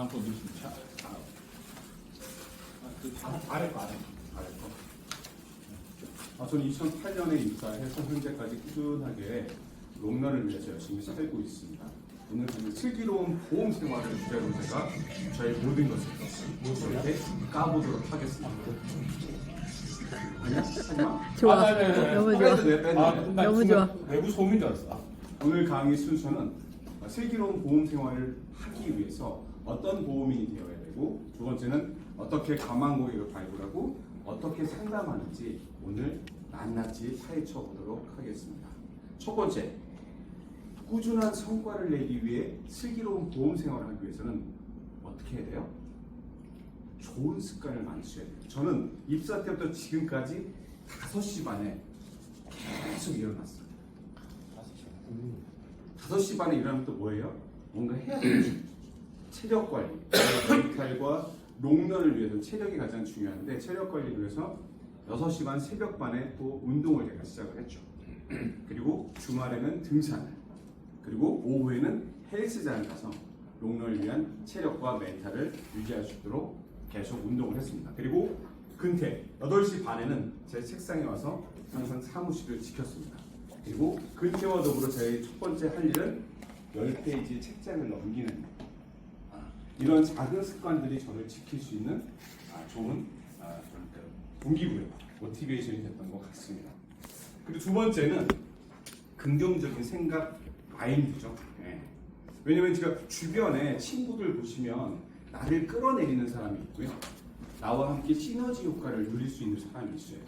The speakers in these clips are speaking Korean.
다음 거 누르시면 아래 거. 저는 2008년에 입사해서 현재까지 꾸준하게 롱런을 위해서 열심히 살고 있습니다. 오늘 슬기로운 보험 생활을 주제로 제가 저의 모든 것을 이렇게 까보도록 하겠습니다. 하지마. 좋아. 너무 좋아. 너무 좋아. 외부 소음인 줄 알았어. 오늘 강의 순서는 슬기로운 보험 생활을 하기 위해서 어떤 보험인이 되어야 되고, 두 번째는 어떻게 가망 고객을 발굴하고 어떻게 상담하는지 오늘 낱낱이 파헤쳐 보도록 하겠습니다. 첫 번째, 꾸준한 성과를 내기 위해 슬기로운 보험 생활을 하기 위해서는 어떻게 해야 돼요? 좋은 습관을 만드셔야 돼요. 저는 입사 때부터 지금까지 5시 반에 계속 일어났어요. 5시 반에 일어나면 또 뭐예요? 뭔가 해야 돼요. 체력 관리, 멘탈과 롱런을 위해서 체력이 가장 중요한데, 체력 관리를 위해서 6시 반 새벽 반에 또 운동을 제가 시작을 했죠. 그리고 주말에는 등산을, 그리고 오후에는 헬스장을 가서 롱런을 위한 체력과 멘탈을 유지할 수 있도록 계속 운동을 했습니다. 그리고 근태 8시 반에는 제 책상에 와서 항상 사무실을 지켰습니다. 그리고 근태와 더불어 제 첫 번째 할 일은 10페이지 책장을 넘기는 일. 이런 작은 습관들이 저를 지킬 수 있는 좋은 동기부여, 모티베이션이 됐던 것 같습니다. 그리고 두 번째는 긍정적인 생각 마인드죠. 왜냐면 제가 주변에 친구들 보시면 나를 끌어내리는 사람이 있고요, 나와 함께 시너지 효과를 누릴 수 있는 사람이 있어요.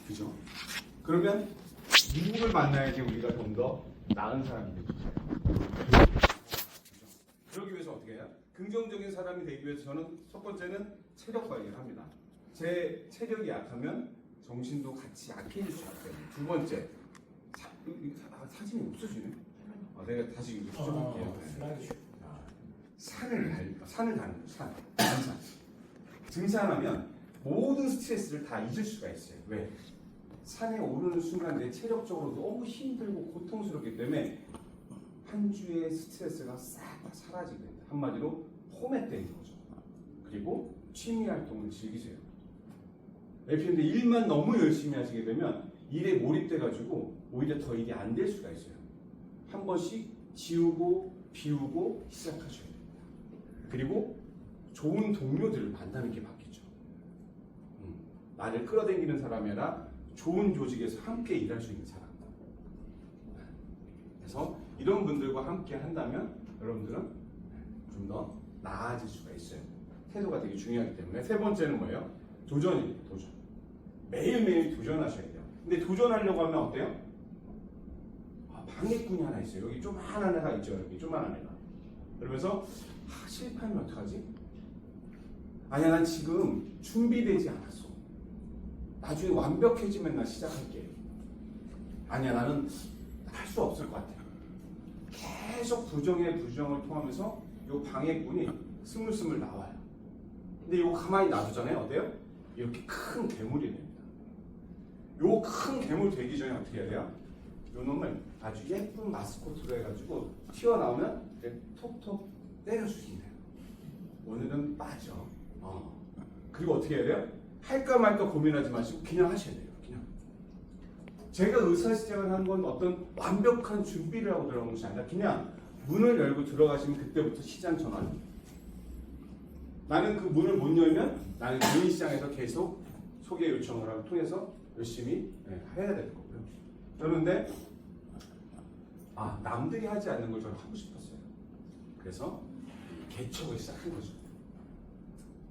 그죠? 그러면 누구를 만나야지 우리가 좀 더 나은 사람이 되죠. 그러기 위해서 어떻게 해요? 긍정적인 사람이 되기 위해서 저는 첫 번째는 체력 관리를 합니다. 제 체력이 약하면 정신도 같이 약해질 수 있어요. 두 번째, 사진이 없어지네. 내가 다시 이거 수정할게요. 산을 다니는 거예요. 등산. 등산하면 모든 스트레스를 다 잊을 수가 있어요. 왜? 산에 오르는 순간 내 체력적으로 너무 힘들고 고통스럽기 때문에 한 주의 스트레스가 싹 다 사라지게 됩니다. 한마디로 포맷되는 거죠. 그리고 취미 활동을 즐기세요. 그런데 일만 너무 열심히 하시게 되면 일에 몰입돼가지고 오히려 더 일이 안 될 수가 있어요. 한 번씩 지우고 비우고 시작하셔야 됩니다. 그리고 좋은 동료들을 만나는 게 바뀌죠. 나를 끌어당기는 사람이 아니라 좋은 조직에서 함께 일할 수 있는 사람. 그래서 이런 분들과 함께 한다면 여러분들은 좀 더 나아질 수가 있어요. 태도가 되게 중요하기 때문에. 세 번째는 뭐예요? 도전입니다. 도전. 매일매일 도전하셔야 돼요. 근데 도전하려고 하면 어때요? 방해꾼이 하나 있어요. 여기 조그만한 애가 있죠. 여기 조그만한 애가. 그러면서 실패하면 어떡하지? 아니야, 난 지금 준비되지 않았어. 나중에 완벽해지면 나 시작할게. 아니야, 나는 할 수 없을 것 같아. 계속 부정을 통하면서 이 방해꾼이 스물스물 나와요. 근데 이거 가만히 놔두잖아요. 어때요? 이렇게 큰 괴물이 됩니다. 요 큰 괴물 되기 전에 어떻게 해야 돼요? 요 놈을 아주 예쁜 마스코트로 해가지고 튀어나오면 톡톡 때려주시면 돼요. 오늘은 빠져. 그리고 어떻게 해야 돼요? 할까 말까 고민하지 마시고 그냥 하셔야 돼요. 그냥. 제가 의사시장을 한 건 어떤 완벽한 준비를 하고 들어간 것이 아니라 그냥 문을 열고 들어가시면 그때부터 시장 전환입니다. 나는 그 문을 못 열면 나는 개인 시장에서 계속 소개 요청을 하고 통해서 열심히 해야 될 거고요. 그런데 남들이 하지 않는 걸 저는 하고 싶었어요. 그래서 개척을 시작한 거죠.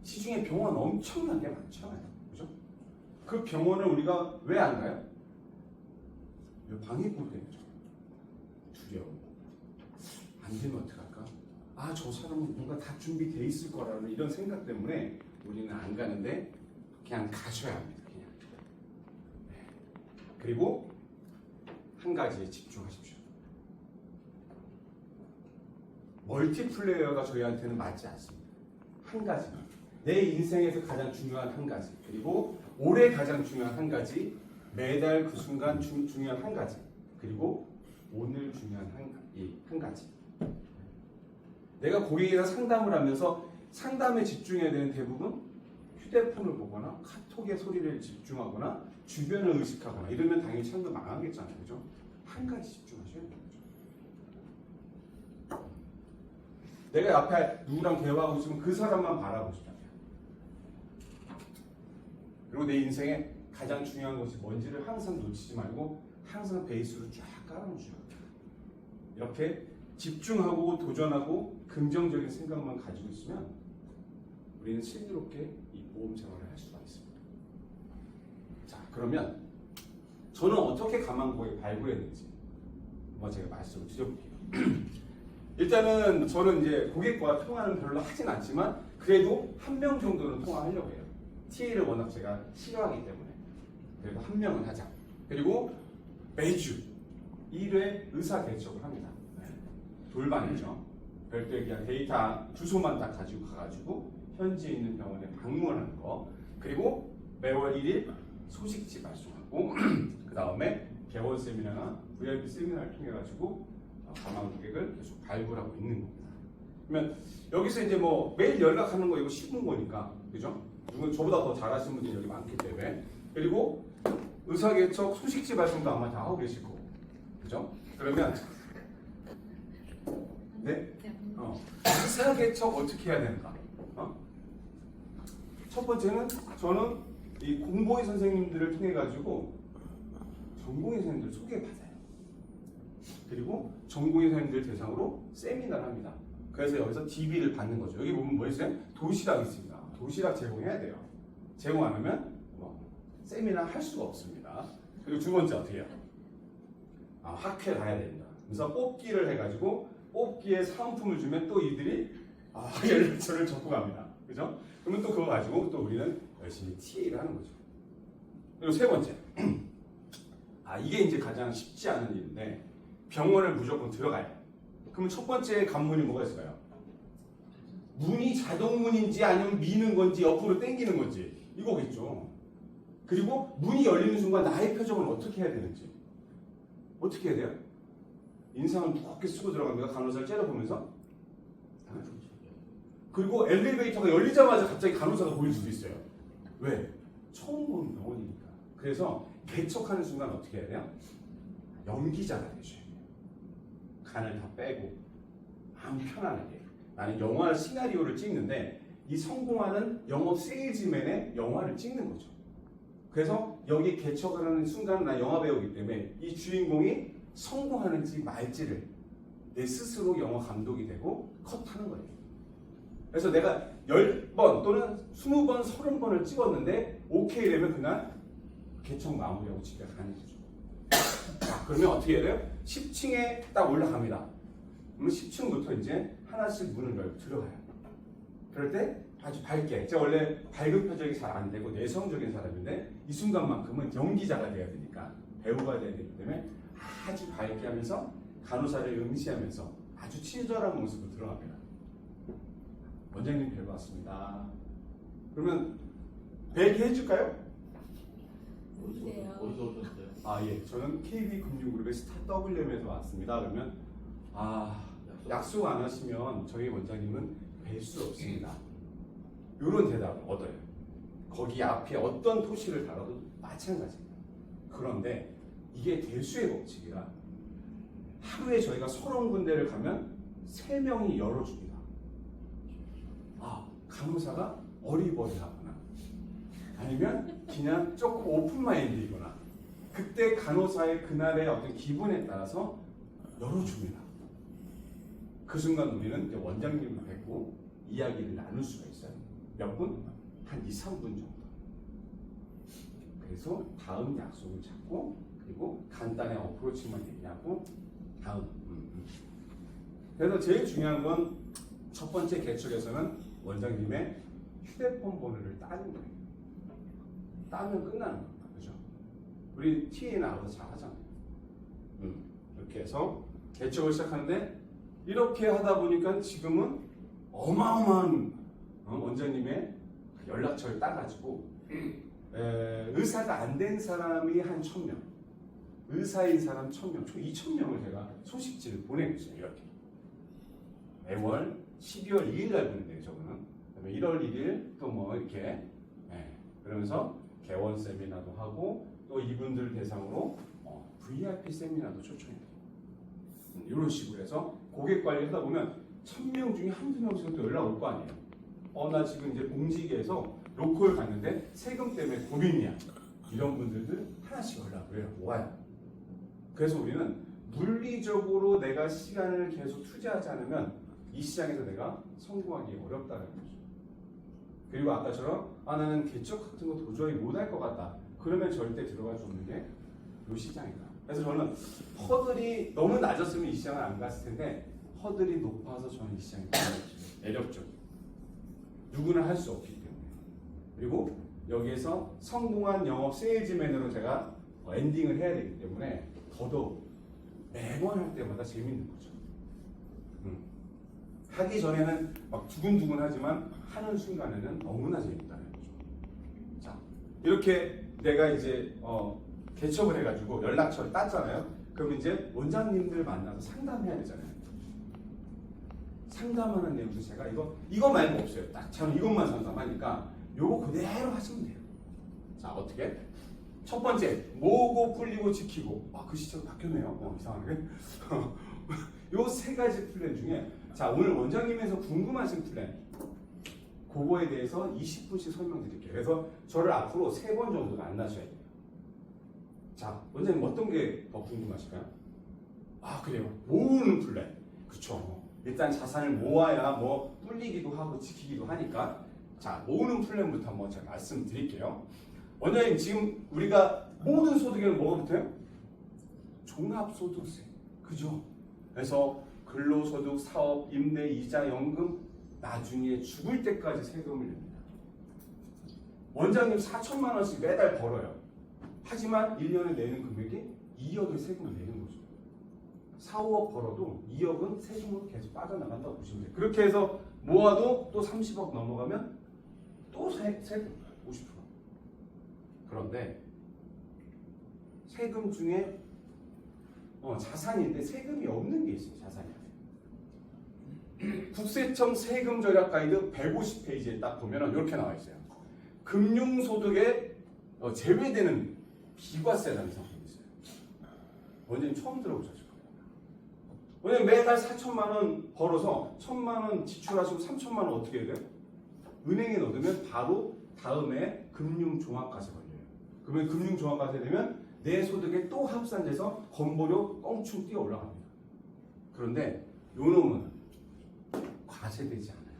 시중에 병원 엄청나게 많잖아요. 그죠? 그 병원을 우리가 왜 안 가요? 방해꾼 때문에. 두려워. 안 되면 어떡할까? 저 사람은 뭔가 다 준비돼 있을 거라는 이런 생각 때문에 우리는 안 가는데 그냥 가셔야 합니다. 그냥. 그리고 한 가지에 집중하십시오. 멀티플레이어가 저희한테는 맞지 않습니다. 한 가지만. 내 인생에서 가장 중요한 한 가지, 그리고 올해 가장 중요한 한 가지, 매달 그 순간 중요한 한 가지, 그리고 오늘 중요한 한 가지. 내가 고객이랑 상담을 하면서 상담에 집중해야 되는 대부분 휴대폰을 보거나 카톡의 소리를 집중하거나 주변을 의식하거나 이러면 당연히 창도 망하겠잖아요. 그죠? 한 가지 집중하셔야 돼요. 내가 앞에 누구랑 대화하고 있으면 그 사람만 바라보시면 돼요. 그리고 내 인생에 가장 중요한 것이 뭔지를 항상 놓치지 말고 항상 베이스로 쫙 깔아놓으셔야 돼요. 이렇게 집중하고 도전하고 긍정적인 생각만 가지고 있으면 우리는 슬기롭게 이 보험 생활을 할 수가 있습니다. 자, 그러면 저는 어떻게 가망고에 발굴했는지 한번 제가 말씀을 드려볼게요. 일단은 저는 이제 고객과 통화는 별로 하진 않지만 그래도 한 명 정도는 통화하려고 해요. TA를 워낙 제가 싫어하기 때문에 그래도 한 명은 하자. 그리고 매주 1회 의사 개척을 합니다. 돌반이죠. 별도의 그냥 데이터 주소만 딱 가지고 가가지고 현지에 있는 병원에 방문하는 거. 그리고 매월 1일 소식지 발송하고 그 다음에 개원 세미나나 VIP 세미나를 통해 가지고 가망 고객을 계속 발굴하고 있는 겁니다. 그러면 여기서 이제 뭐 매일 연락하는 거 이거 쉬운 거니까, 그죠? 누군 저보다 더 잘하시는 분들이 여기 많기 때문에. 그리고 의사개척 소식지 발송도 아마 다 하고 계실 거고, 그죠? 그러면 네, 의사개척 어떻게 해야 되는가? 첫 번째는 저는 이 공보의 선생님들을 통해 가지고 전공의 선생님들 소개받아요. 그리고 전공의 선생님들 대상으로 세미나를 합니다. 그래서 여기서 DB를 받는 거죠. 여기 보면 뭐 있어요? 도시락 있습니다. 도시락 제공해야 돼요. 제공 안 하면 세미나 할 수가 없습니다. 그리고 두 번째 어떻게 해요? 학회 가야 됩니다. 그래서 뽑기를 해가지고 뽑기에 사은품을 주면 또 이들이 연락처를 적고 갑니다. 그죠? 그러면 또 그거 가지고 또 우리는 열심히 TA를 하는 거죠. 그리고 세 번째. 이게 이제 가장 쉽지 않은 일인데 병원을 무조건 들어가요. 그러면 첫 번째 관문이 뭐가 있을까요? 문이 자동문인지 아니면 미는 건지 옆으로 당기는 건지 이거겠죠. 그리고 문이 열리는 순간 나의 표정을 어떻게 해야 되는지 어떻게 해야 돼요? 인상을 두껍게 쓰고 들어갑니다. 간호사를 째려보면서. 그리고 엘리베이터가 열리자마자 갑자기 간호사가 보일 수도 있어요. 왜? 처음 보는 병원이니까. 그래서 개척하는 순간 어떻게 해야 돼요? 연기자가 되셔야 돼요. 간을 다 빼고 마음 편안하게. 나는 영화 시나리오를 찍는데 이 성공하는 영업 세일즈맨의 영화를 찍는 거죠. 그래서 여기 개척을 하는 순간 나 영화 배우기 때문에 이 주인공이 성공하는지 말지를 내 스스로 영화 감독이 되고 컷하는 거예요. 그래서 내가 10번 또는 20번, 30번을 찍었는데 오케이 되면 그날 개척 마무리하고 집에 가는 거죠. 자, 그러면 어떻게 해야 돼요? 10층에 딱 올라갑니다. 그러면 10층부터 이제 하나씩 문을 열고 들어가요. 그럴 때 아주 밝게. 제가 원래 밝은 표정이 잘 안 되고 내성적인 사람인데 이 순간만큼은 연기자가 돼야 되니까 배우가 돼야 되기 때문에 아주 밝게 하면서 간호사를 응시하면서 아주 친절한 모습으로 들어갑니다. 원장님 뵈러 왔습니다. 그러면 뵈게 해줄까요? 어디서 오셨어요? 예. 저는 KB금융그룹의 스타WM에서 왔습니다. 그러면 약속 안 하시면 저희 원장님은 뵐 수 없습니다. 이런 대답을 얻어요. 거기 앞에 어떤 토시를 달아도 마찬가지입니다. 그런데 이게 대수의 법칙이라 하루에 저희가 30군데를 가면 3명이 열어줍니다. 간호사가 어리버리하거나 아니면 그냥 조금 오픈마인드이거나 그때 간호사의 그날의 어떤 기분에 따라서 열어줍니다. 그 순간 우리는 이제 원장님을 뵙고 이야기를 나눌 수가 있어요. 몇 분? 한 2, 3분 정도. 그래서 다음 약속을 잡고 그리고 간단한 어프로치만 얘기하고 다음. 그래서 제일 중요한 건 첫 번째 개척에서는 원장님의 휴대폰 번호를 따는 거예요. 따면 끝나는 겁니다. 그죠? 우리 TA에 나와서 잘 하잖아요. 이렇게 해서 개척을 시작하는데 이렇게 하다 보니까 지금은 어마어마한 원장님의 연락처를 따가지고 의사가 안 된 사람이 한 1000명, 의사인 사람 1000명, 총 2000명을 제가 소식지를 보내고 있어요. 이렇게 매월 12월 2일 날 보낸대요, 저거는. 그다음에 1월 1일 또 뭐 이렇게 그러면서 개원 세미나도 하고 또 이분들 대상으로 VIP 세미나도 초청해요. 이런 식으로 해서 고객 관리 하다 보면 1000명 중에 한두 명씩은 또 연락 올 거 아니에요. 나 지금 이제 봉지계에서 로컬 갔는데 세금 때문에 고민이야. 이런 분들도 하나씩 연락을 와요. 그래서 우리는 물리적으로 내가 시간을 계속 투자하지 않으면 이 시장에서 내가 성공하기 어렵다는 거죠. 그리고 아까처럼 나는 개척 같은 거 도저히 못할 것 같다. 그러면 절대 들어갈 수 없는 게 이 시장이다. 그래서 저는 허들이 너무 낮았으면 이 시장을 안 갔을 텐데 허들이 높아서 저는 이 시장이 매력적. 누구나 할 수 없기 때문에. 그리고 여기에서 성공한 영업 세일즈맨으로 제가 엔딩을 해야 되기 때문에 더더욱 매번 할 때마다 재밌는 거죠. 하기 전에는 막 두근두근하지만 하는 순간에는 너무나 재밌다는 거죠. 자, 이렇게 내가 이제 개척을 해가지고 연락처를 땄잖아요. 그럼 이제 원장님들 만나서 상담해야 되잖아요. 상담하는 내용도 제가 이거 말고 없어요. 딱 저는 이것만 상담하니까 요거 그대로 하시면 돼요. 자, 어떻게? 첫 번째, 모으고 불리고 지키고. 그 시점 바뀌었네요. 이상하게. 요 세 가지 플랜 중에 자, 오늘 원장님에서 궁금하신 플랜 그거에 대해서 20분씩 설명드릴게요. 그래서 저를 앞으로 3번 정도 만나셔야 돼요. 자, 원장님 어떤 게 더 궁금하실까요? 그래요. 모으는 플랜. 그쵸. 일단 자산을 모아야 뭐 불리기도 하고 지키기도 하니까 자, 모으는 플랜부터 한번 제가 말씀드릴게요. 원장님 지금 우리가 모든 소득에는 뭐가 붙어요? 종합소득세. 그죠? 그래서 근로소득, 사업, 임대, 이자, 연금 나중에 죽을 때까지 세금을 냅니다. 원장님 4천만 원씩 매달 벌어요. 하지만 1년에 내는 금액이 2억의 세금을 내는 거죠. 4, 5억 벌어도 2억은 세금으로 계속 빠져나간다고 보시면 돼요. 그렇게 해서 모아도 또 30억 넘어가면 또 세금 50%. 그런데 세금 중에 자산인데 세금이 없는 게 있어요. 자산이. 국세청 세금 절약 가이드 150페이지에 딱 보면 이렇게 나와 있어요. 금융소득에 제외되는 비과세라는 상품이 있어요. 원장님 처음 들어보셨을 거예요. 원장님 매달 4천만 원 벌어서 1,000만 원 지출하시고 3천만 원 어떻게 해야 돼요? 은행에 넣으면 바로 다음에 금융종합과세 걸려요. 그러면 금융종합과세 되면 내 소득에 또 합산돼서 건보료 껑충 뛰어 올라갑니다. 그런데 요 놈은 과세되지 않아요.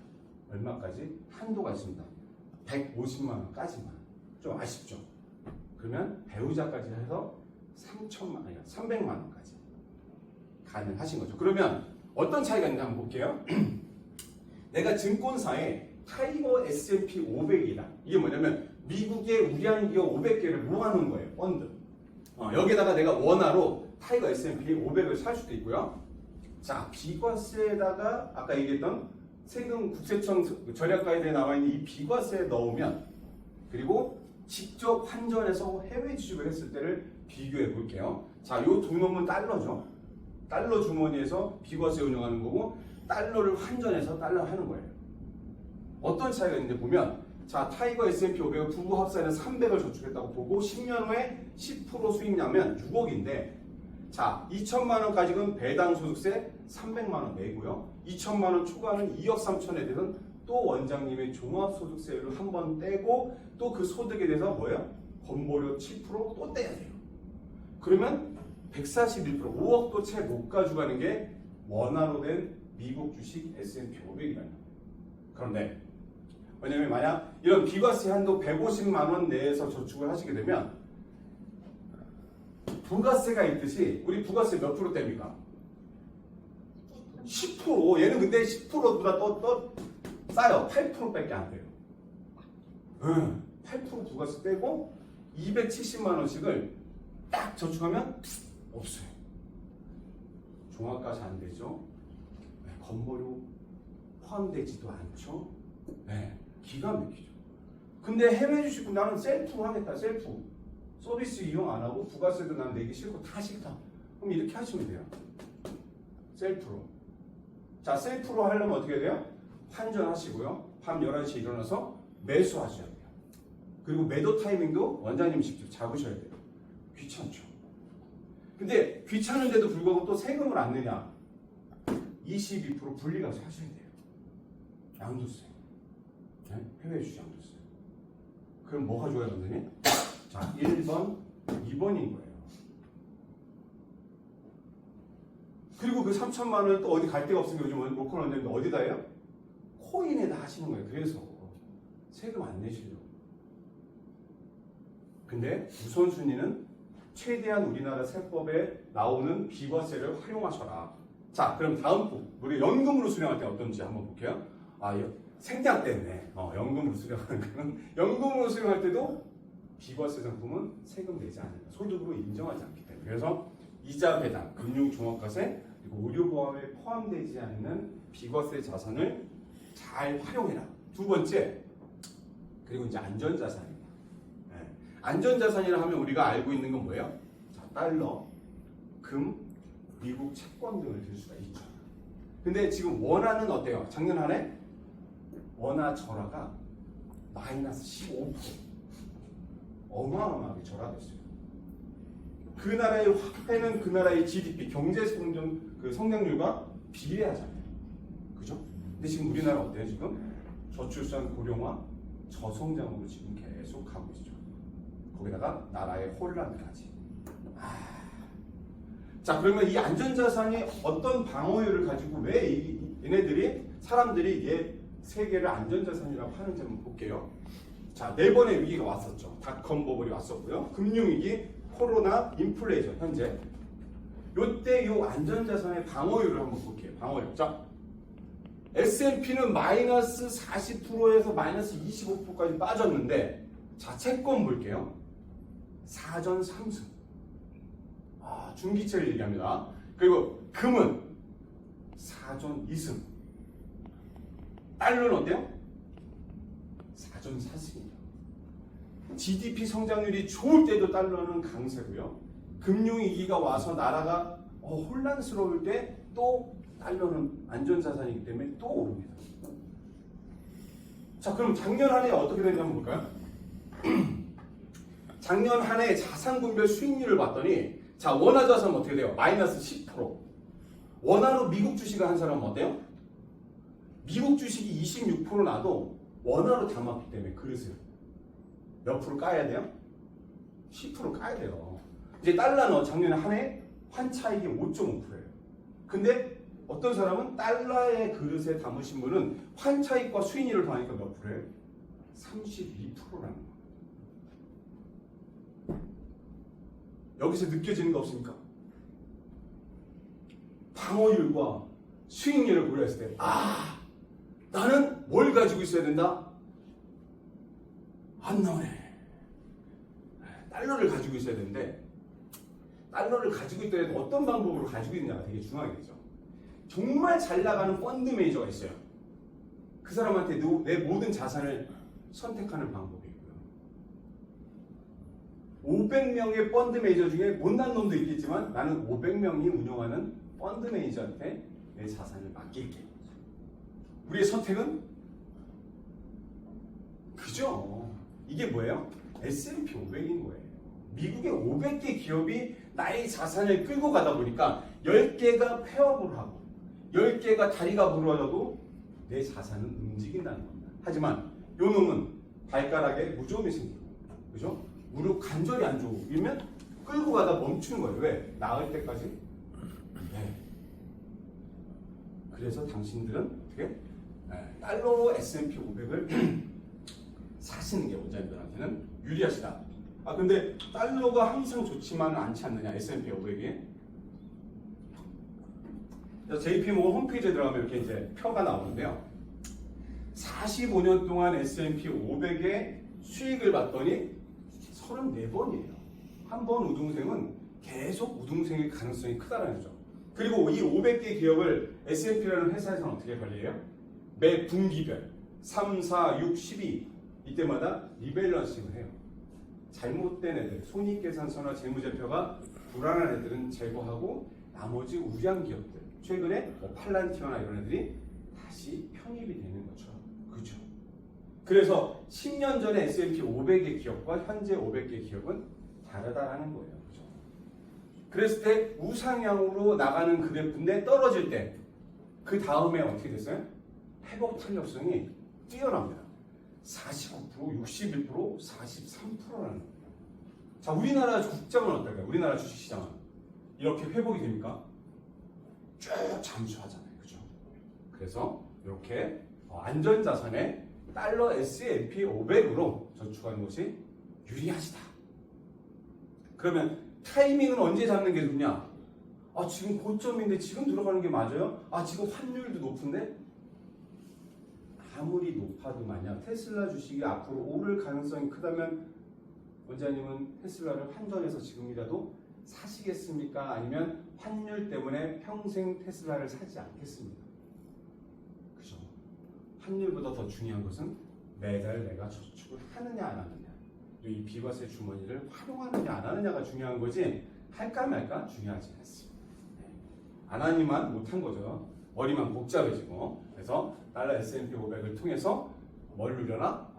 얼마까지? 한도가 있습니다. 150만 원까지만. 좀 아쉽죠? 그러면 배우자까지 해서 300만 원까지 가능하신 거죠. 그러면 어떤 차이가 있는지 한번 볼게요. 내가 증권사에 타이거 S&P 500이다. 이게 뭐냐면 미국의 우량 기업 500개를 모아놓은 거예요. 펀드. 여기다가 내가 원화로 타이거 S&P 500을 살 수도 있고요. 자, 비과세에다가 아까 얘기했던 세금 국세청 절약 가이드에 나와 있는 이 비과세에 넣으면 그리고 직접 환전해서 해외 지급을 했을 때를 비교해 볼게요. 자, 요 두 놈은 달러죠. 달러 주머니에서 비과세 운영하는 거고 달러를 환전해서 달러 하는 거예요. 어떤 차이가 있는지 보면 자, 타이거 S&P 500을 부부 합산해서 300을 저축했다고 보고 10년 후에 10% 수익 나면 6억인데 자, 2천만 원 가지고는 배당 소득세 300만 원 내고요. 2천만 원 초과는 2억 3천에 대해서는 또 원장님의 종합소득세를 한 번 떼고 또 그 소득에 대해서 뭐예요? 건보료 7% 또 떼야 돼요. 그러면 141%, 5억도 채 못 가져가는 게 원화로 된 미국 주식 S&P 500이라는 거예요. 그런데 왜냐면 만약 이런 비과세 한도 150만 원 내에서 저축을 하시게 되면 부가세가 있듯이 우리 부가세 몇 프로대입니까? 10%. 얘는 근데 10%보다 더 싸요. 8%밖에 안 돼요. 8% 부가세 떼고 270만 원씩을 딱 저축하면 없어요. 종합과세 안 되죠. 건보료 포함되지도 않죠. 기가 막히죠. 근데 해외 주식 나는 셀프로 하겠다. 셀프. 서비스 이용 안 하고 부가세도 난 내기 싫고 다 싫다. 그럼 이렇게 하시면 돼요. 셀프로. 자, 셀프로 하려면 어떻게 돼요? 환전하시고요. 밤 11시에 일어나서 매수하셔야 돼요. 그리고 매도 타이밍도 원장님이 직접 잡으셔야 돼요. 귀찮죠. 근데 귀찮은데도 불구하고 또 세금을 안 내냐? 22% 분리가서 하셔야 돼요. 양도세. 네? 해외 주식 양도세. 그럼 뭐가 좋아요, 선생님? 자, 1번, 2번인 거예요. 그리고 그 3천만 원 또 어디 갈 데가 없으니까 요즘 로컬 원장님도 어디다 해요? 코인에다 하시는 거예요. 그래서 세금 안 내시려고. 근데 우선순위는 최대한 우리나라 세법에 나오는 비과세를 활용하셔라. 자, 그럼 다음 부 우리 연금으로 수령할 때 어떤지 한번 볼게요. 생략 때문에 연금으로 수령하는 거는 연금으로 수령할 때도 비과세 상품은 세금 내지 않는다. 소득으로 인정하지 않기 때문에. 그래서 이자 배당, 금융 종합과세, 그리고 의료보험에 포함되지 않는 비과세 자산을 잘 활용해라. 두 번째, 그리고 이제 안전자산입니다. 네. 안전자산이라 하면 우리가 알고 있는 건 뭐예요? 자, 달러, 금, 미국 채권 등을 들 수가 있죠. 근데 지금 원화는 어때요? 작년 한 해 원화 절하가 마이너스 15%. 어마어마하게 절하됐어요. 그 나라의 화폐는 그 나라의 GDP, 경제 성장률과 비례하잖아요. 그죠? 근데 지금 우리나라 어때요? 지금 저출산 고령화, 저성장으로 지금 계속 가고 있죠. 거기다가 나라의 혼란까지. 자, 그러면 이 안전자산이 어떤 방어율을 가지고 왜 얘네들이 사람들이 얘 세계를 안전자산이라고 하는지 한번 볼게요. 자, 4번의 위기가 왔었죠. 닷컴 버블이 왔었고요. 금융위기, 코로나, 인플레이션, 현재. 요때 요 안전자산의 방어율을 한번 볼게요. 방어율. 자, S&P는 마이너스 40%에서 마이너스 25%까지 빠졌는데, 자, 채권 볼게요. 4전 3승. 중기채를 얘기합니다. 그리고 금은 4전 2승. 달러는 어때요? 4전 4승이에요. GDP 성장률이 좋을 때도 달러는 강세고요. 금융위기가 와서 나라가 혼란스러울 때 또 달러는 안전자산이기 때문에 또 오릅니다. 자, 그럼 작년 한 해 어떻게 됐는지 한번 볼까요? 작년 한 해 자산분별 수익률을 봤더니 자, 원화 자산은 어떻게 돼요? 마이너스 10%. 원화로 미국 주식을 한 사람은 어때요? 미국 주식이 26% 나도 원화로 담았기 때문에 그릇을 몇 프로 까야 돼요? 10% 까야 돼요. 이제 달러는 작년에 한 해 환차익이 5.5%예요. 근데 어떤 사람은 달러의 그릇에 담으신 분은 환차익과 수익률을 더하니까 몇 프로예요? 32%라는 거예요. 여기서 느껴지는 거 없습니까? 방어율과 수익률을 고려했을 때 나는 뭘 가지고 있어야 된다? 안 나오네. 달러를 가지고 있어야 되는데 달러를 가지고 있더라도 어떤 방법으로 가지고 있느냐가 되게 중요하겠죠. 정말 잘 나가는 펀드 매니저가 있어요. 그 사람한테 내 모든 자산을 선택하는 방법이 있고요. 500명의 펀드 매니저 중에 못난 놈도 있겠지만 나는 500명이 운영하는 펀드 매니저한테 내 자산을 맡길게. 우리의 선택은 그죠? 이게 뭐예요? S&P 500인 거예요. 미국의 500개 기업이 나의 자산을 끌고 가다 보니까 10개가 폐업을 하고 10개가 다리가 부러져도 내 자산은 움직인다는 겁니다. 하지만 요 놈은 발가락에 무좀이 생기고 그죠? 무릎 관절이 안 좋으면 끌고 가다 멈추는 거예요. 왜? 나을 때까지. 네. 그래서 당신들은 어떻게? 달러로 S&P 500을 사시는 게 원자님들한테는 유리하시다. 근데 달러가 항상 좋지만은 않지 않느냐, S&P 500이. JP모건 홈페이지에 들어가면 이렇게 이제 표가 나오는데요. 45년 동안 S&P 500의 수익을 봤더니 34번이에요. 한 번 우등생은 계속 우등생일 가능성이 크다는 거죠. 그리고 이 500개 기업을 S&P라는 회사에서는 어떻게 관리해요? 매 분기별 3, 4, 6, 12 이때마다 리밸런싱을 해요. 잘못된 애들, 손익계산서나 재무제표가 불안한 애들은 제거하고 나머지 우량 기업들, 최근에 뭐 팔란티어나 이런 애들이 다시 편입이 되는 거죠. 그죠? 그래서 10년 전에 S&P 500의 기업과 현재 500개 기업은 다르다라는 거예요. 그죠? 그랬을 때 우상향으로 나가는 그래프인데 떨어질 때 그 다음에 어떻게 됐어요? 회복 탄력성이 뛰어납니다. 49%, 61%, 43%라는 거예요. 자, 우리나라 국장은 어떨까요? 우리나라 주식시장은 이렇게 회복이 됩니까? 쭉 잠수하잖아요. 그죠? 그래서 이렇게 안전자산에 달러 S&P 500으로 저축하는 것이 유리하시다. 그러면 타이밍은 언제 잡는 게 좋냐? 아, 지금 고점인데 지금 들어가는 게 맞아요? 아, 지금 환율도 높은데? 아무리 높아도 만약 테슬라 주식이 앞으로 오를 가능성이 크다면 원장님은 테슬라를 환전해서 지금이라도 사시겠습니까? 아니면 환율 때문에 평생 테슬라를 사지 않겠습니까? 그죠? 환율보다 더 중요한 것은 매달 내가 저축을 하느냐 안 하느냐, 이 비과세 주머니를 활용하느냐 안 하느냐가 중요한 거지 할까 말까 중요하지 않습니다. 안 하니만 못한 거죠. 머리만 복잡해지고. 그래서 달러 S&P 500을 통해서 뭘 누려나?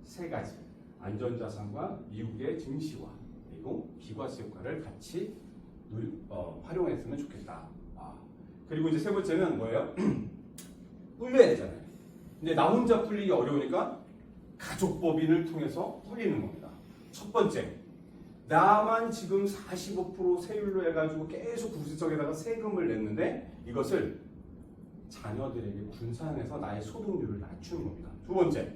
세 가지. 안전자산과 미국의 증시화 그리고 비과세 효과를 같이 활용했으면 좋겠다. 그리고 이제 세 번째는 뭐예요? 불려야 되잖아요. 근데 나 혼자 불리기 어려우니까 가족법인을 통해서 불리는 겁니다. 첫 번째, 나만 지금 45% 세율로 해가지고 계속 부수적에다가 세금을 냈는데 이것을 자녀들에게 분산해서 나의 소득률을 낮추는 겁니다. 두 번째,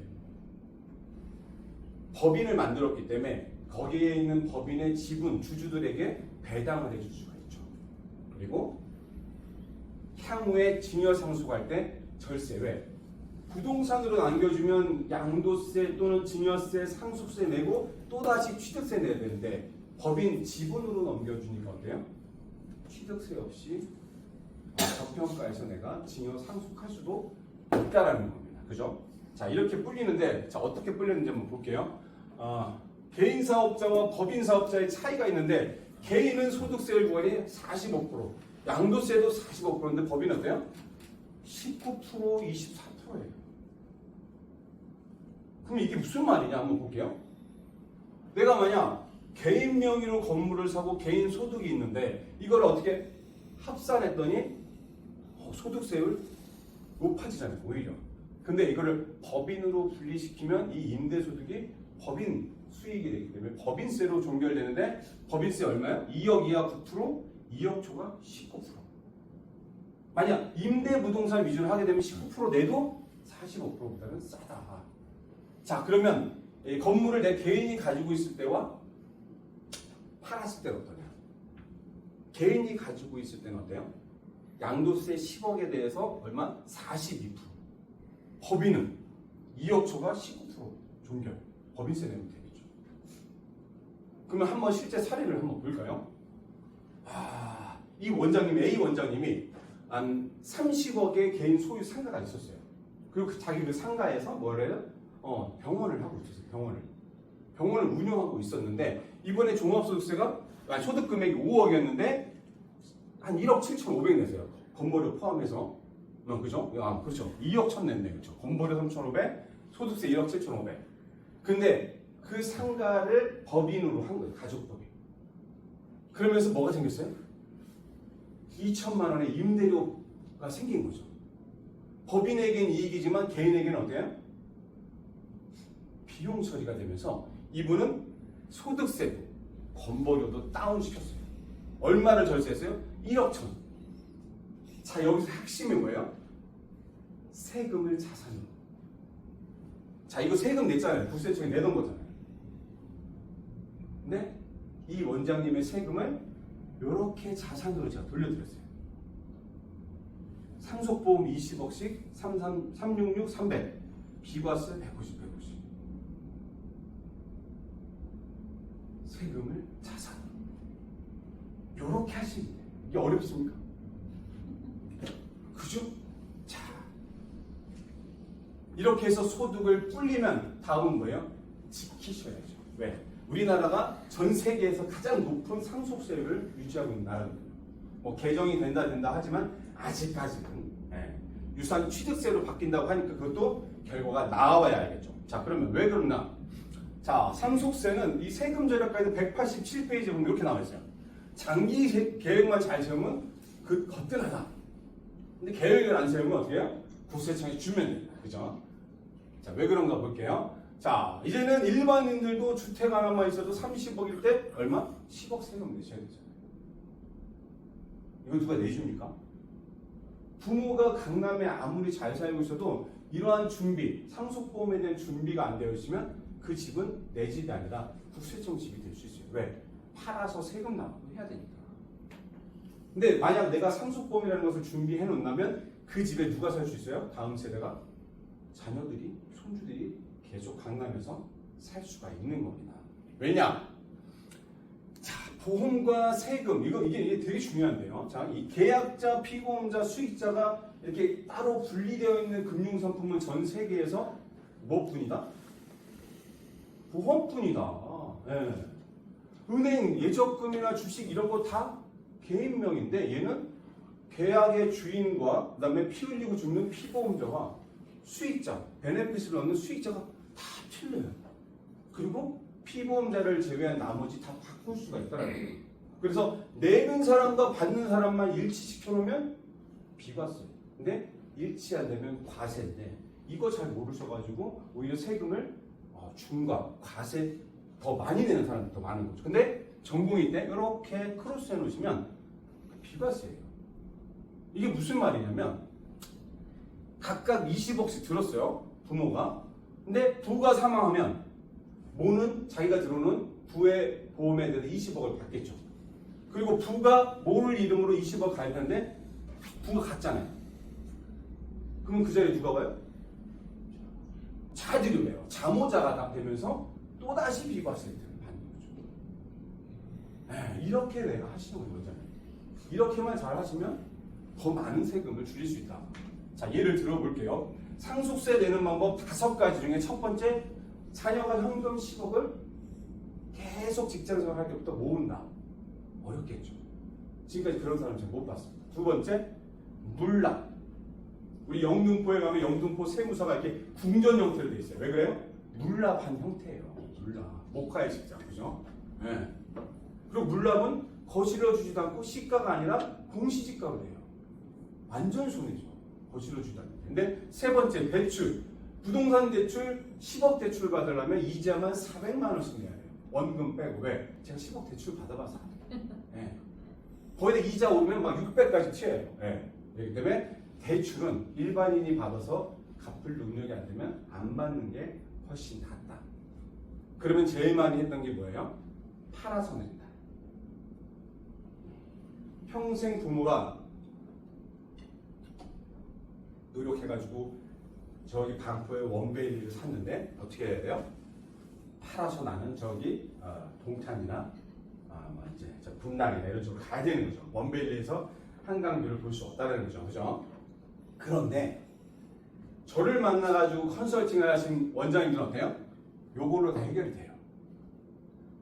법인을 만들었기 때문에 거기에 있는 법인의 지분 주주들에게 배당을 해줄 수가 있죠. 그리고 향후에 증여 상속할 때 절세 외 부동산으로 남겨주면 양도세 또는 증여세, 상속세 내고 또다시 취득세 내야 되는데 법인 지분으로 넘겨주니까 어때요? 취득세 없이 저평가에서 내가 증여 상속할 수도 있다라는 겁니다. 그죠? 자, 이렇게 불리는데 자, 어떻게 불렸는지 한번 볼게요. 개인 사업자와 법인 사업자의 차이가 있는데 개인은 소득세율 구간이 45%, 양도세도 45%인데 법인은 어때요? 19%, 24%예요. 그럼 이게 무슨 말이냐 한번 볼게요. 내가 만약 개인 명의로 건물을 사고 개인 소득이 있는데 이걸 어떻게 합산했더니 소득세율 높아지잖아요. 오히려. 근데 이거를 법인으로 분리시키면 이 임대소득이 법인 수익이 되기 때문에 법인세로 종결되는데 법인세 얼마야? 2억 이하 9%, 2억 초과 19%. 만약 임대부동산 위주로 하게 되면 19% 내도 45%보다는 싸다. 자, 그러면 이 건물을 내 개인이 가지고 있을 때와 팔았을 때는 어떠냐? 개인이 가지고 있을 때는 어때요? 양도세 10억에 대해서 얼마? 42%. 법인은 2억 초과 19% 종결. 법인세 내면 되겠죠. 그러면 한번 실제 사례를 한번 볼까요? 이 원장님, A 원장님이 한 30억의 개인 소유 상가가 있었어요. 그리고 자기 그 상가에서 뭐래요? 병원을 하고 있었어요. 병원을 운영하고 있었는데 이번에 종합소득세가 소득 금액이 5억이었는데 한 1억 7,500 내세요. 건보료 포함해서. 그죠? 그렇죠. 2억 1천 냈네. 그렇죠. 건보료 3,500, 소득세 1억 7,500. 근데 그 상가를 법인으로 한 거예요. 가족법인. 그러면서 뭐가 생겼어요? 2천만 원의 임대료가 생긴 거죠. 법인에겐 이익이지만 개인에게는 어때요? 비용 처리가 되면서 이분은 소득세도 건보료도 다운시켰어요. 얼마를 절세했어요? 1억 천. 자, 여기서 핵심이 뭐예요? 세금을 자산으로. 자, 이거 세금 냈잖아요. 국세청에 내던 거잖아요. 근데 이 원장님의 세금을 이렇게 자산으로 제가 돌려드렸어요. 상속보험 20억씩 366, 300. 비과세 150, 150. 세금을 자산으로. 이렇게 하시면 돼요. 이게 어렵습니까? 그죠? 자, 이렇게 해서 소득을 불리면 다음은 뭐예요? 지키셔야죠. 왜? 우리나라가 전 세계에서 가장 높은 상속세율을 유지하고 있는 나라입니다. 뭐 개정이 된다 하지만 아직까지는 유산 취득세로 바뀐다고 하니까 그것도 결과가 나와야 알겠죠. 자, 그러면 왜 그러나? 자, 상속세는 이 세금 절약가에도 187페이지에 보면 이렇게 나와 있어요. 장기 계획만 잘 세우면 그 거뜬하다. 근데 계획을 안 세우면 어떻게 해요? 국세청에 주면 됩니다. 그죠? 자, 왜 그런가 볼게요. 자, 이제는 일반인들도 주택 하나만 있어도 30억일 때 얼마? 10억 세금 내셔야 되잖아요. 이건 누가 내줍니까? 부모가 강남에 아무리 잘 살고 있어도 이러한 준비, 상속보험에 대한 준비가 안 되어 있으면 그 집은 내 집이 아니라 국세청 집이 될 수 있어요. 왜? 팔아서 세금 나가고 해야 되니까. 근데 만약 내가 상속보험이라는 것을 준비해 놓는다면 그 집에 누가 살 수 있어요? 다음 세대가? 자녀들이, 손주들이 계속 강남에서 살 수가 있는 겁니다. 왜냐? 자, 보험과 세금, 이게 되게 중요한데요. 자, 이 계약자, 피보험자, 수익자가 이렇게 따로 분리되어 있는 금융상품은 전 세계에서 뭐뿐이다? 보험뿐이다. 네. 은행, 예적금이나 주식 이런 거 다 개인명인데 얘는 계약의 주인과 그 다음에 피 흘리고 죽는 피보험자와 수익자, 베네핏을 얻는 수익자가 다 틀려요. 그리고 피보험자를 제외한 나머지 다 바꿀 수가 있다는 거예요. 그래서 내는 사람과 받는 사람만 일치시켜 놓으면 비과세. 근데 일치 안 되면 과세인데 이거 잘 모르셔가지고 오히려 세금을 중과 과세 더 많이 내는 사람이 더 많은 거죠. 근데 전공의 때 이렇게 크로스 해놓으시면 비과세예요. 이게 무슨 말이냐면 각각 20억씩 들었어요. 부모가. 근데 부가 사망하면 모는 자기가 들어오는 부의 보험에 대해서 20억을 받겠죠. 그리고 부가 모를 이름으로 20억 가입하는데 부가 갔잖아요. 그러면 그 자리에 누가 와요? 자들이 왜요? 자모자가 다 되면서 또다시 비과세를 받는 거죠. 이렇게 내가 하시는 거잖아요. 이렇게만 잘 하시면 더 많은 세금을 줄일 수 있다. 자, 예를 들어볼게요. 상속세 내는 방법 5가지 중에 첫 번째, 자녀가 현금 10억을 계속 직장생활 할 때부터 모은다. 어렵겠죠. 지금까지 그런 사람 잘 못 봤습니다. 두 번째, 물납. 우리 영등포에 가면 영등포 세무서가 이렇게 궁전 형태로 돼 있어요. 왜 그래요? 물납한 형태예요. 물납. 목화의 직장, 그죠? 네. 그리고 물납은 거실러 주지도 않고 시가가 아니라 공시지가로 돼요. 완전 손해죠. 거실러 주지도 않는데. 근데 세 번째, 대출. 부동산 대출 10억 대출 받으려면 이자만 400만 원씩 내야 돼요. 원금 빼고. 왜? 제가 10억 대출 받아봐서 네. 거기다 이자 오르면 막 600까지 튀어요. 네. 그렇기 때문에 대출은 일반인이 받아서 갚을 능력이 안 되면 안 받는 게 훨씬 낫다. 그러면 제일 많이 했던 게 뭐예요? 팔아서 낸다. 평생 부모가 노력해가지고 저기 반포에 원베일리를 샀는데 어떻게 해야 돼요? 팔아서 나는 저기 동탄이나 뭐 이제 저 분당이나 이런 쪽으로 가야 되는 거죠. 원베일리에서 한강뷰를 볼 수 없다는 거죠. 그죠? 그런데 저를 만나가지고 컨설팅을 하신 원장님들은 어때요? 요걸로 다 해결이 돼요.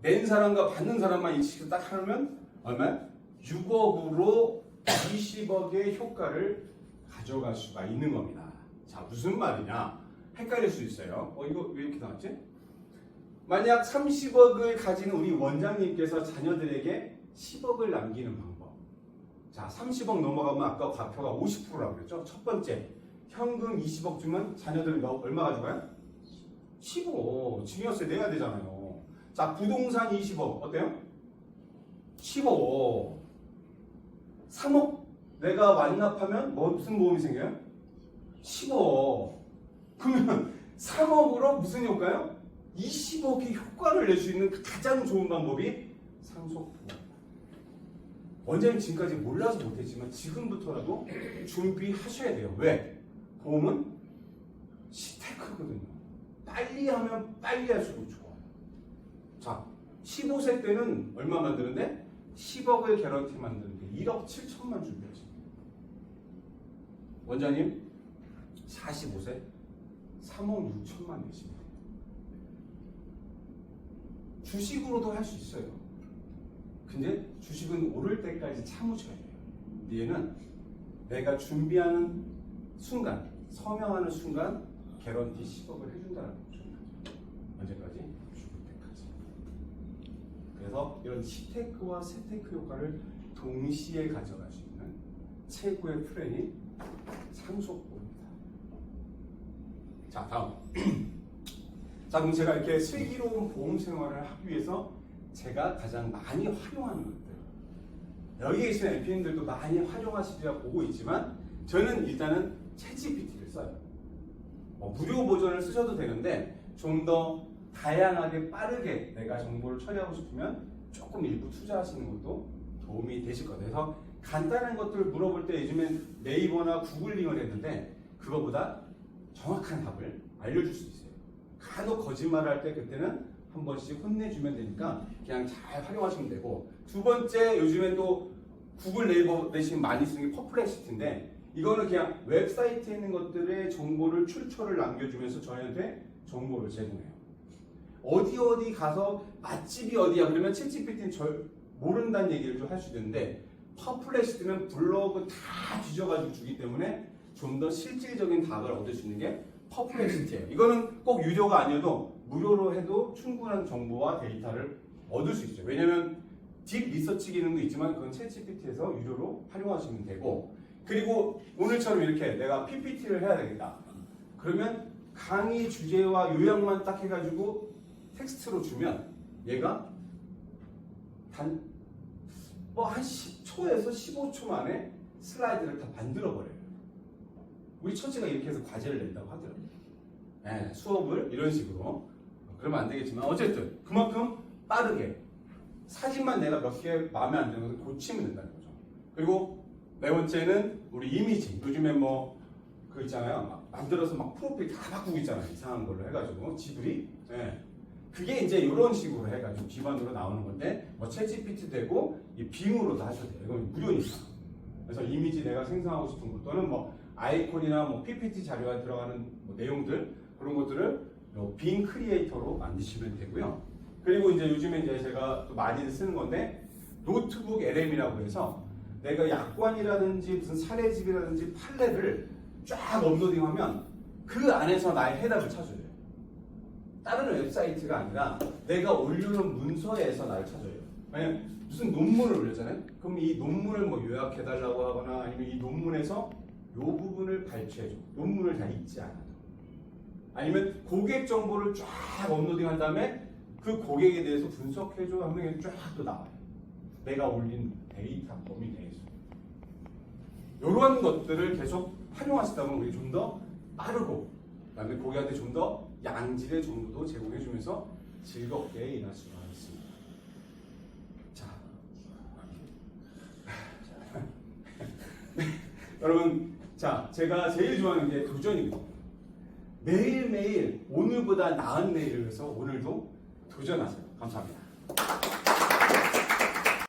낸 사람과 받는 사람만 인식을 딱 하면 얼마야? 6억으로 20억의 효과를 가져갈 수가 있는 겁니다. 자, 무슨 말이냐? 헷갈릴 수 있어요. 이거 왜 이렇게 나왔지? 만약 30억을 가진 우리 원장님께서 자녀들에게 10억을 남기는 방법. 자, 30억 넘어가면 아까 과표가 50%라고 그랬죠? 첫 번째, 현금 20억 주면 자녀들은 얼마 가져가요? 15. 증여세 내야 되잖아요. 자, 부동산 20억. 어때요? 15. 3억 내가 완납하면 무슨 보험이 생겨요? 15억. 그러면 3억으로 무슨 효과요? 20억의 효과를 낼 수 있는 가장 좋은 방법이 상속보험. 원장님 지금까지 몰라서 못했지만 지금부터라도 준비하셔야 돼요. 왜? 보험은 시테크거든요. 빨리 하면 빨리 할수록 좋아요. 자, 15세 때는 얼마 만드는데? 10억의 개런티 만드는데 1억 7천만 준비하십니다. 원장님 45세 3억 6천만 내십니다. 주식으로도 할 수 있어요. 근데 주식은 오를 때까지 참으셔야 돼요. 뒤에는 내가 준비하는 순간, 서명하는 순간 개런티 10억을 해준다는 거죠. 언제까지? 죽을 때까지. 그래서 이런 시테크와 세테크 효과를 동시에 가져갈 수 있는 최고의 플랜이 상속보입니다. 자, 다음. 자, 그럼 제가 이렇게 슬기로운 보험 생활을 하기 위해서 제가 가장 많이 활용하는 것들, 여기 계신 LPN들도 많이 활용하시리라 보고 있지만 저는 일단은 챗GPT를 써요. 무료 버전을 쓰셔도 되는데 좀 더 다양하게 빠르게 내가 정보를 처리하고 싶으면 조금 일부 투자하시는 것도 도움이 되실 거예요. 그래서 간단한 것들을 물어볼 때 요즘엔 네이버나 구글링을 했는데 그거보다 정확한 답을 알려줄 수 있어요. 간혹 거짓말을 할 때 그때는 한 번씩 혼내주면 되니까 그냥 잘 활용하시면 되고, 두 번째 요즘엔 또 구글 네이버 대신 많이 쓰는 게 퍼플렉시티인데 이거는 그냥 웹사이트에 있는 것들의 정보를 출처를 남겨주면서 저희한테 정보를 제공해요. 어디 가서 맛집이 어디야 그러면 챗GPT는 절 모른다는 얘기를 좀 할 수 있는데 퍼플렉시티는 블로그 다 뒤져가지고 주기 때문에 좀 더 실질적인 답을 얻을 수 있는 게 퍼플렉시티예요. 이거는 꼭 유료가 아니어도 무료로 해도 충분한 정보와 데이터를 얻을 수 있죠. 왜냐면 딥 리서치 기능도 있지만 그건 챗GPT에서 유료로 활용하시면 되고, 그리고 오늘처럼 이렇게 내가 PPT를 해야 되겠다. 그러면 강의 주제와 요약만 딱 해가지고 텍스트로 주면 얘가 한 10초에서 15초 만에 슬라이드를 다 만들어버려요. 우리 처제가 이렇게 해서 과제를 낸다고 하더라고요. 네, 수업을 이런 식으로. 그러면 안 되겠지만 어쨌든 그만큼 빠르게 사진만 내가 몇 개 마음에 안 드는 것을 고치면 된다는 거죠. 그리고 네 번째는 우리 이미지. 요즘에 그 있잖아요. 막 만들어서 막 프로필 다 바꾸고 있잖아요. 이상한 걸로 해가지고 지들이. 네. 그게 이제 이런 식으로 해가지고 기반으로 나오는 건데 챗GPT 되고 이 빙으로도 하셔도 돼요. 이건 무료니까. 그래서 이미지 내가 생성하고 싶은 것 또는 아이콘이나 PPT 자료가 들어가는 내용들 그런 것들을 빙 크리에이터로 만드시면 되고요. 그리고 이제 요즘에 이제 제가 또 많이 쓰는 건데 노트북 LM이라고 해서 내가 약관이라든지 무슨 사례집이라든지 판례를 쫙 업로딩하면 그 안에서 나의 해답을 찾아줘요. 다른 웹사이트가 아니라 내가 올려놓은 문서에서 나를 찾아요. 만약 무슨 논문을 올렸잖아요. 그럼 이 논문을 요약해달라고 하거나 아니면 이 논문에서 이 부분을 발췌해줘. 논문을 다 읽지 않아도. 아니면 고객 정보를 쫙 업로딩한 다음에 그 고객에 대해서 분석해줘 하면 쫙 또 나와요. 내가 올린 데이터 범위 내에서. 이런 것들을 계속 활용하시다 보면 우리 좀 더 빠르고 그다음에 고객한테 좀 더 양질의 정보도 제공해주면서 즐겁게 일할 수가 있습니다. 자, 여러분, 제가 제일 좋아하는 게 도전입니다. 매일매일 오늘보다 나은 내일을 위해서 오늘도 도전하세요. 감사합니다.